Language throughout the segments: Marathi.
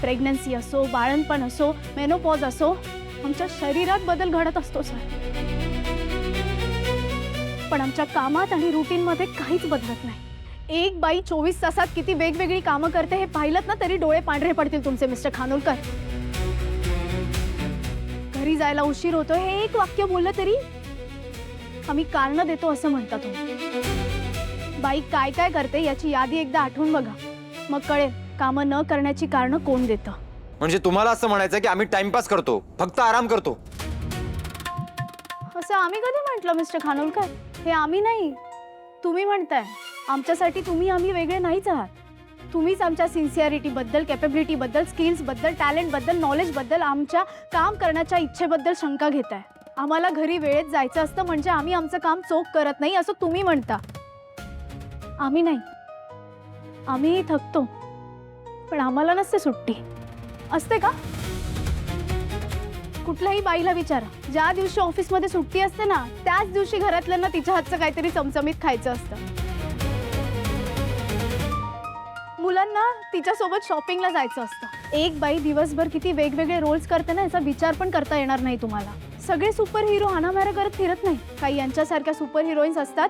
प्रेग्नन्सी असो, बाळंतपण असो, मेनोपॉज असो, आमच्या शरीरात बदल घडत असतो सर, पण आमच्या कामात आणि रुटीनमध्ये काहीच बदलत नाही. एक बाई 24 तासात किती वेगवेगळी कामं करते हे पाहिलत ना तरी डोळे पांढरे पडतील तुमचे मिस्टर खानोलकर. घरी जायला उशीर होतो हे एक वाक्य बोललं तरी आम्ही कारण देतो असं म्हणता तुम्ही. बाई काय काय करते याची यादी एकदा आठवून बघा, मग कळेल कामं न करण्याची कारण कोण देतं. म्हणजे तुम्हाला असं म्हणायचं की आम्ही टाइमपास करतो, फक्त आराम करतो? असं आम्ही कधी म्हटलं मिस्टर खानोलकर? हे आम्ही नाही, तुम्ही म्हणताय. आमच्यासाठी तुम्ही आम्ही वेगळे नाहीच आहात. तुम्हीच आमच्या सिन्सिअरिटीबद्दल, कॅपेबिलिटीबद्दल, स्किल्सबद्दल, टॅलेंटबद्दल, नॉलेजबद्दल, आमच्या काम करण्याच्या इच्छेबद्दल शंका घेताय. आम्हाला घरी वेळेत जायचं असतं म्हणजे आम्ही आमचं काम चोख करत नाही असं तुम्ही म्हणता. आम्ही नाही, आम्ही थकतो, पण आम्हाला नसते सुट्टी. असते का? कुठल्याही बाईला विचारा, ज्या दिवशी ऑफिसमध्ये सुट्टी असते ना त्याच दिवशी घरातल्यांना तिच्या हातचं काहीतरी चमचमीत खायचं असतं. मुलांना तिच्यासोबत शॉपिंगला जायचं असतं. एक बाई दिवसभर किती वेगवेगळे रोल्स करते ना याचा विचार पण करता येणार नाही तुम्हाला. सगळे सुपर हिरो आनामारा करत फिरत नाही. काही यांच्यासारख्या सुपर हिरोईन्स असतात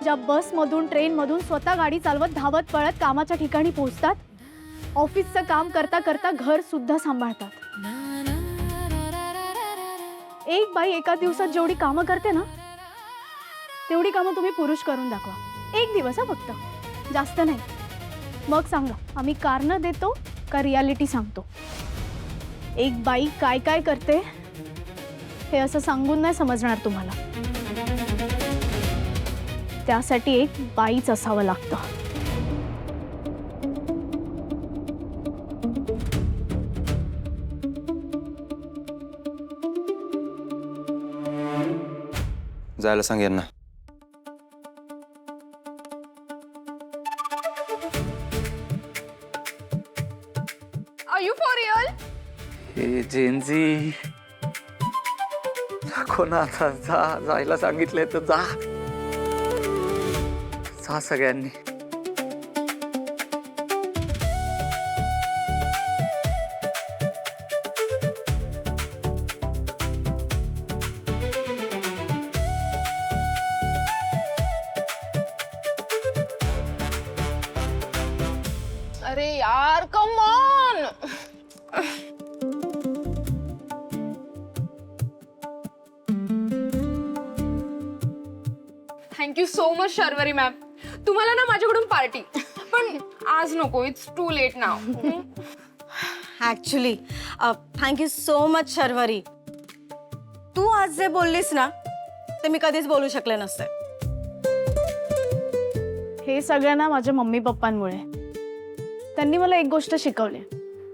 ज्या बसमधून, ट्रेनमधून स्वतः गाडी चालवत, धावत पळत कामाच्या ठिकाणी पोहोचतात. ऑफिसचं काम करता करता घर सुद्धा सांभाळतात. एक बाई एका दिवसात जेवढी कामं करते ना तेवढी कामं तुम्ही पुरुष करून दाखवा. एक दिवस फक्त, जास्त नाही. मग सांगा आम्ही कारण देतो का रियालिटी सांगतो? एक बाई काय काय करते हे असं सांगून नाही समजणार तुम्हाला. त्यासाठी एक बाईच असावं लागतं. जायला सांग यांना. Are you for real? हे जेनजी कोणा आता जायला सांगितलंय तर जा सगळ्यांनी. अरे यार come on. Thank you so much Sharvari ma'am. तुम्हाला ना माझ्याकडून पार्टी, पण आज नको, it's too late now. Actually thank you so much Sharvari. तू आज जे बोललीस ना ते मी कधीच बोलू शकले नसते. हे सगळं ना माझ्या मम्मी पप्पांमुळे. त्यांनी मला एक गोष्ट शिकवली,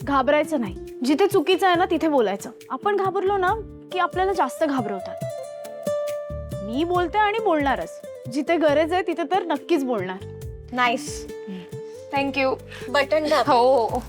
घाबरायचं नाही. जिथे चुकीचं आहे ना तिथे बोलायचं. आपण घाबरलो ना की आपल्याला जास्त घाबरवतात. मी बोलते आणि बोलणारच. जिथे गरज आहे तिथे तर नक्कीच बोलणार. नाईस. थँक्यू. बटन दाब. हो.